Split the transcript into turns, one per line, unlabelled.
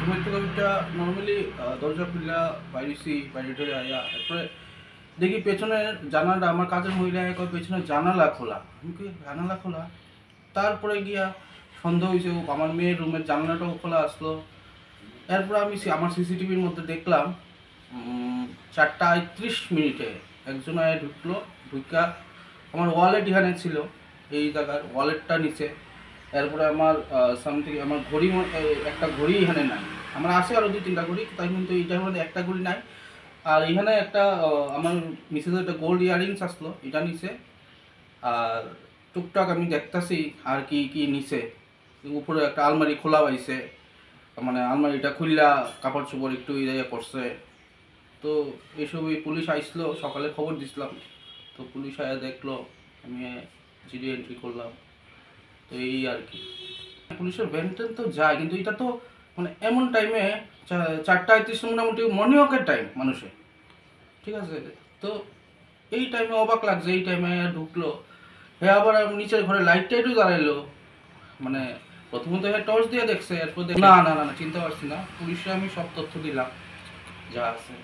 ঘুমের থেকে ওইটা নর্মালি দরজা খুললা বাইরেছি, বাইরে টরে আয়া এরপরে দেখি পেছনের জানালাটা, আমার কাজের মহিলা কয় পেছনের জানালা খোলা। আমি কই জানালা খোলা? তারপরে গিয়া সন্দেহ হয়েছে আমার মেয়ের রুমের জানালাটাও খোলা আসলো। এরপর আমি আমার সিসিটিভির মধ্যে দেখলাম 4:31 একজন আয় ঢুকলো, ঢুকা আমার ওয়ালেট এখানে ছিল, এই জায়গার ওয়ালেটটা নিচে। এরপরে আমার সামথিং আমার ঘড়ি, একটা ঘড়ি এখানে নাই। আমার আছে আরও 2-3টা ঘড়ি, তাই কিন্তু এইটার মধ্যে একটা ঘড়ি নাই। আর এখানে একটা আমার মিসেসের একটা গোল্ড ইয়ারিংস আসলো, এটা নিচে। আর টুকটাক আমি দেখতাছি আর কি কি নিচে। উপরে একটা আলমারি খোলা পাইছে, মানে আলমারিটা খুললা কাপড় চোপড় একটু ইয়ে করছে। তো এইসবই পুলিশ আইসলো, সকালে খবর দিছিলাম। তো পুলিশ আয়া দেখলো, আমি জিডি এন্ট্রি করলাম। তো এই আর কি। পুলিশের ভ্যান ট্যান তো যায়, কিন্তু এটা তো মানে এমন টাইমে 4:31 মোটামুটি মর্নিং ওয়াকের টাইম মানুষের, ঠিক আছে। তো এই টাইমে অবাক লাগছে, এই টাইমে ঢুকলো। হ্যাঁ, আবার নিচের ঘরে লাইট টাইটও জ্বালাইলো। মানে প্রথমত হ্যাঁ টর্চ দিয়ে দেখছে, এরপর না না না না চিনতে পারছি না। পুলিশে আমি সব তথ্য দিলাম যা আছে।